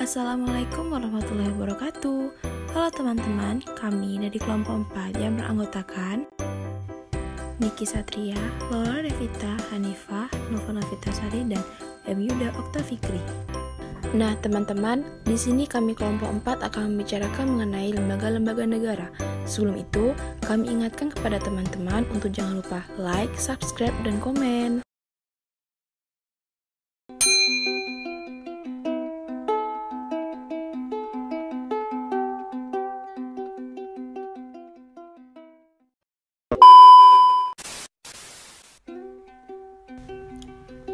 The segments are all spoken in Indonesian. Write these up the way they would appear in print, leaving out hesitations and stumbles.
Assalamualaikum warahmatullahi wabarakatuh. Halo teman-teman, kami dari kelompok 4 yang beranggotakan Niki Satria, Laura Revita, Hanifah, Nova Novitasari, dan M. Yuda Oktafikri. Nah teman-teman, di sini kami kelompok 4 akan membicarakan mengenai lembaga-lembaga negara. Sebelum itu, kami ingatkan kepada teman-teman untuk jangan lupa like, subscribe, dan komen.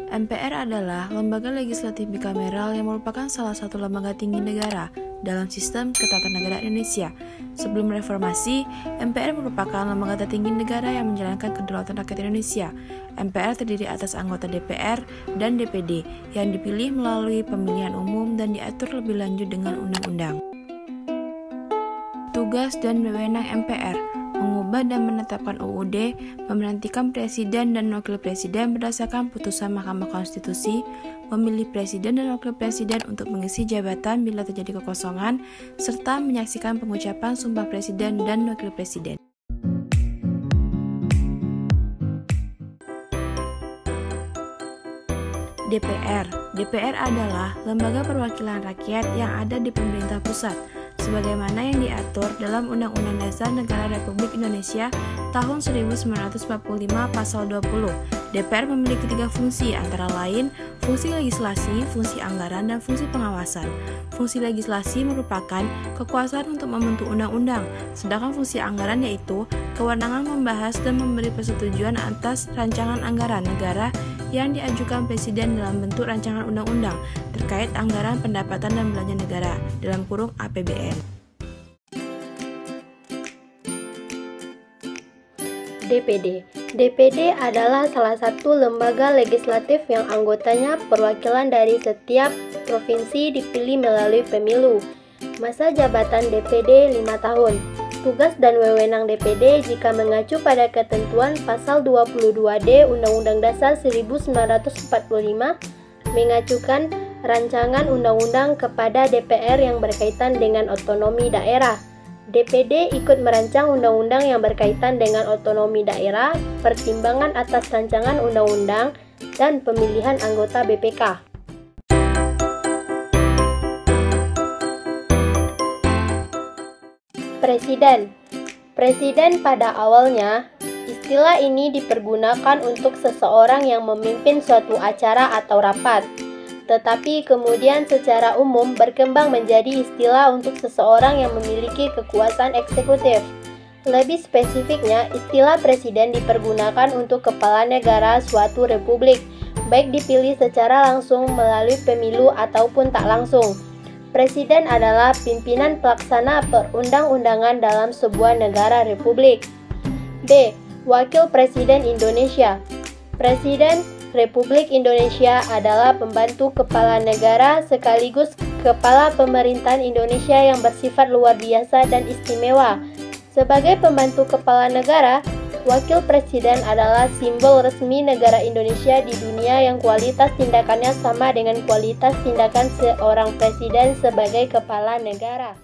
MPR adalah lembaga legislatif bikameral yang merupakan salah satu lembaga tinggi negara dalam sistem ketatanegaraan Indonesia. Sebelum reformasi, MPR merupakan lembaga tertinggi negara yang menjalankan kedaulatan rakyat Indonesia. MPR terdiri atas anggota DPR dan DPD yang dipilih melalui pemilihan umum dan diatur lebih lanjut dengan undang-undang. Tugas dan wewenang MPR: mengubah dan menetapkan UUD, memberhentikan presiden dan wakil presiden berdasarkan putusan Mahkamah Konstitusi, memilih presiden dan wakil presiden untuk mengisi jabatan bila terjadi kekosongan, serta menyaksikan pengucapan sumpah presiden dan wakil presiden. DPR adalah lembaga perwakilan rakyat yang ada di pemerintah pusat, sebagaimana yang diatur dalam Undang-Undang Dasar Negara Republik Indonesia tahun 1945 pasal 20. DPR memiliki 3 fungsi, antara lain fungsi legislasi, fungsi anggaran, dan fungsi pengawasan. Fungsi legislasi merupakan kekuasaan untuk membentuk undang-undang, sedangkan fungsi anggaran yaitu kewenangan membahas dan memberi persetujuan atas rancangan anggaran negara yang diajukan presiden dalam bentuk rancangan undang-undang terkait anggaran pendapatan dan belanja negara dalam kurung APBN. DPD adalah salah satu lembaga legislatif yang anggotanya perwakilan dari setiap provinsi dipilih melalui pemilu. Masa jabatan DPD 5 tahun. Tugas dan wewenang DPD jika mengacu pada ketentuan pasal 22D Undang-Undang Dasar 1945 mengajukan rancangan undang-undang kepada DPR yang berkaitan dengan otonomi daerah. DPD ikut merancang undang-undang yang berkaitan dengan otonomi daerah, pertimbangan atas rancangan undang-undang, dan pemilihan anggota BPK. Presiden pada awalnya, istilah ini dipergunakan untuk seseorang yang memimpin suatu acara atau rapat, tetapi kemudian secara umum berkembang menjadi istilah untuk seseorang yang memiliki kekuasaan eksekutif. Lebih spesifiknya, istilah presiden dipergunakan untuk kepala negara suatu republik, baik dipilih secara langsung melalui pemilu ataupun tak langsung. Presiden adalah pimpinan pelaksana perundang-undangan dalam sebuah negara republik. B. Wakil Presiden Indonesia. Presiden Republik Indonesia adalah pembantu kepala negara sekaligus kepala pemerintahan Indonesia yang bersifat luar biasa dan istimewa. Sebagai pembantu kepala negara, Wakil Presiden adalah simbol resmi negara Indonesia di dunia yang kualitas tindakannya sama dengan kualitas tindakan seorang presiden sebagai kepala negara.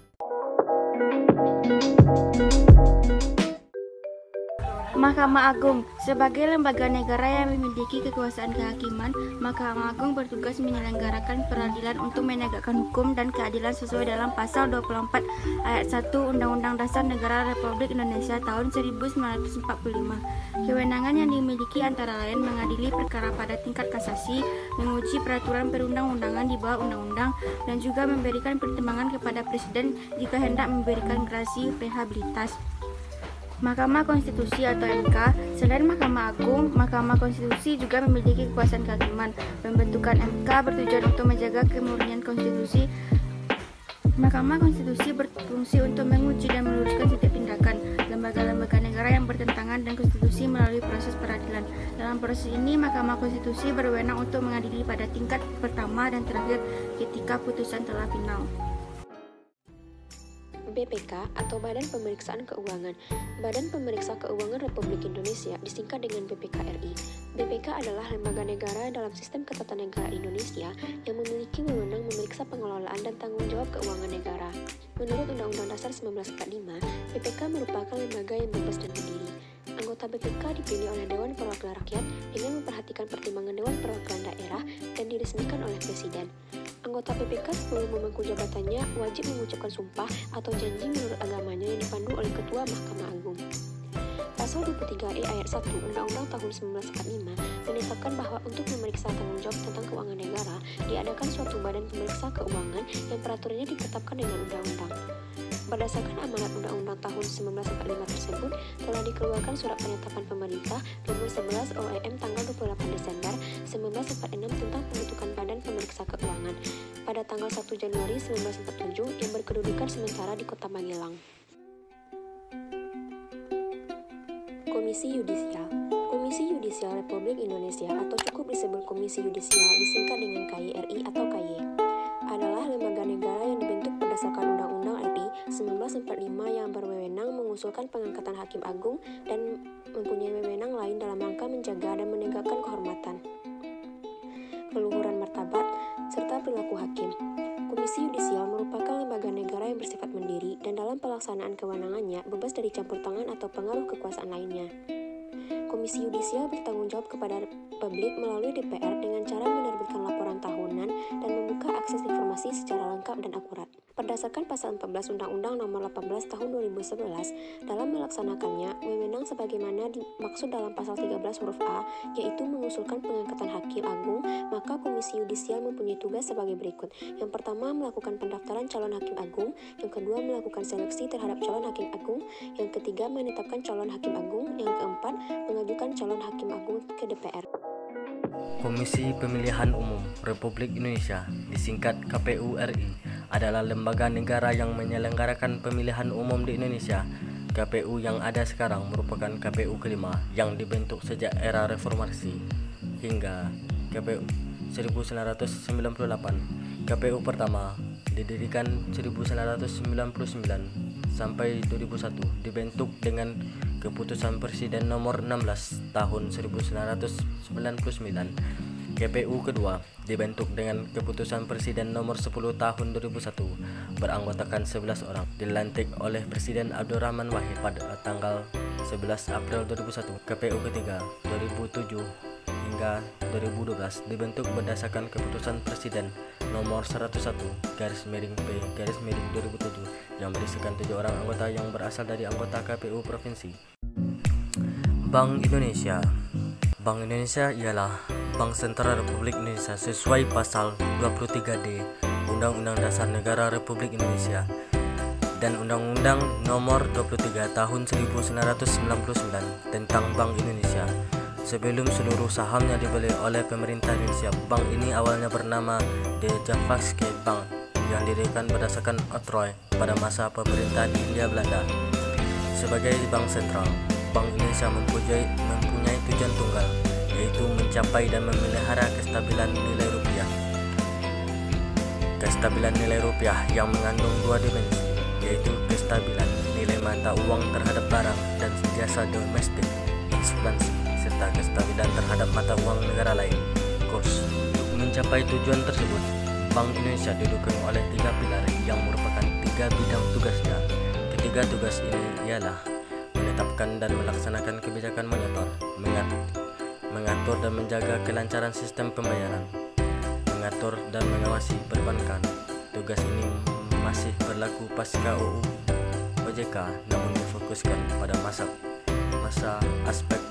Mahkamah Agung. Sebagai lembaga negara yang memiliki kekuasaan kehakiman, Mahkamah Agung bertugas menyelenggarakan peradilan untuk menegakkan hukum dan keadilan sesuai dalam pasal 24 ayat 1 Undang-Undang Dasar Negara Republik Indonesia tahun 1945. Kewenangan yang dimiliki antara lain mengadili perkara pada tingkat kasasi, menguji peraturan perundang-undangan di bawah undang-undang, dan juga memberikan pertimbangan kepada presiden jika hendak memberikan gerasi rehabilitas. Mahkamah Konstitusi atau MK. Selain Mahkamah Agung, Mahkamah Konstitusi juga memiliki kekuasaan kehakiman. Pembentukan MK bertujuan untuk menjaga kemurnian konstitusi. Mahkamah Konstitusi berfungsi untuk menguji dan meluruskan setiap tindakan lembaga-lembaga negara yang bertentangan dengan konstitusi melalui proses peradilan. Dalam proses ini, Mahkamah Konstitusi berwenang untuk mengadili pada tingkat pertama dan terakhir ketika putusan telah final. BPK atau Badan Pemeriksaan Keuangan. Badan Pemeriksa Keuangan Republik Indonesia disingkat dengan BPK RI. BPK adalah lembaga negara dalam sistem ketatanegaraan Indonesia yang memiliki wewenang memeriksa pengelolaan dan tanggung jawab keuangan negara. Menurut Undang-Undang Dasar 1945, BPK merupakan lembaga yang bebas dan mandiri. Anggota BPK dipilih oleh Dewan Perwakilan Rakyat dengan memperhatikan pertimbangan Dewan Perwakilan Daerah dan diresmikan oleh Presiden. Anggota BPK sebelum memangku jabatannya wajib mengucapkan sumpah atau janji menurut agamanya yang dipandu oleh Ketua Mahkamah Agung. Pasal 23E ayat 1 Undang-Undang tahun 1945 menetapkan bahwa untuk memeriksa tanggung jawab tentang keuangan negara diadakan suatu badan pemeriksa keuangan yang peraturannya ditetapkan dengan undang-undang. Berdasarkan amanat Undang-Undang tahun 1945 tersebut, telah dikeluarkan Surat Penetapan Pemerintah Nomor 11 OEM tanggal 28 Desember 1946 tentang pembentukan Badan Pemeriksa Keuangan pada tanggal 1 Januari 1947 yang berkedudukan sementara di Kota Magelang. Komisi Yudisial. Komisi Yudisial Republik Indonesia atau cukup disebut Komisi Yudisial disingkat dengan KYRI atau KY adalah lembaga negara yang dibentuk berdasarkan Undang-Undang RI 1945 yang berwewenang mengusulkan pengangkatan Hakim Agung dan mempunyai wewenang lain dalam rangka menjaga dan menegakkan kehormatan, keluhuran martabat, serta perilaku hakim. Komisi Yudisial merupakan lembaga negara yang bersifat mandiri dan dalam pelaksanaan kewenangannya bebas dari campur tangan atau pengaruh kekuasaan lainnya. Komisi Yudisial bertanggung jawab kepada publik melalui DPR dengan cara menerbitkan laporan tahunan dan membuka akses informasi secara lengkap dan akurat. Berdasarkan pasal 14 Undang-Undang Nomor 18 Tahun 2011, dalam melaksanakannya, wewenang sebagaimana dimaksud dalam pasal 13 huruf A, yaitu mengusulkan pengangkatan Hakim Agung, maka Komisi Yudisial mempunyai tugas sebagai berikut. Yang pertama, melakukan pendaftaran calon Hakim Agung. Yang kedua, melakukan seleksi terhadap calon Hakim Agung. Yang ketiga, menetapkan calon Hakim Agung. Yang keempat, mengajukan calon Hakim Agung ke DPR. Komisi Pemilihan Umum Republik Indonesia, disingkat KPU RI, adalah lembaga negara yang menyelenggarakan pemilihan umum di Indonesia. KPU yang ada sekarang merupakan KPU kelima yang dibentuk sejak era reformasi hingga KPU 1998. KPU pertama didirikan 1999 sampai 2001, dibentuk dengan Keputusan Presiden Nomor 16 Tahun 1999. KPU kedua dibentuk dengan Keputusan Presiden Nomor 10 Tahun 2001, beranggotakan 11 orang, dilantik oleh Presiden Abdurrahman Wahid pada tanggal 11 April 2001. KPU ketiga 2007 hingga 2012 dibentuk berdasarkan Keputusan Presiden Nomor 101/P/2007 yang berisikan 7 orang anggota yang berasal dari anggota KPU provinsi. Bank Indonesia. Bank Indonesia ialah Bank Sentral Republik Indonesia sesuai pasal 23D Undang-Undang Dasar Negara Republik Indonesia dan Undang-Undang Nomor 23 Tahun 1999 tentang Bank Indonesia. Sebelum seluruh sahamnya dibeli oleh pemerintah Indonesia, bank ini awalnya bernama De Javaske Bank yang didirikan berdasarkan oktroy pada masa pemerintahan Hindia Belanda. Sebagai bank sentral, Bank Indonesia mempunyai tujuan tunggal, yaitu mencapai dan memelihara kestabilan nilai rupiah. Kestabilan nilai rupiah yang mengandung dua dimensi, yaitu kestabilan nilai mata uang terhadap barang dan jasa domestik, inflasi, serta kestabilan terhadap mata uang negara lain, kurs. Untuk mencapai tujuan tersebut, Bank Indonesia didukung oleh 3 pilar yang merupakan 3 bidang tugasnya. Ketiga tugas ini ialah menetapkan dan melaksanakan kebijakan moneter, mengatur dan menjaga kelancaran sistem pembayaran, mengatur dan mengawasi perbankan. Tugas ini masih berlaku pasca UU OJK, namun difokuskan pada masa aspek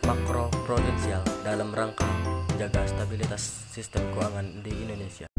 makro prudensial dalam rangka menjaga stabilitas sistem keuangan di Indonesia.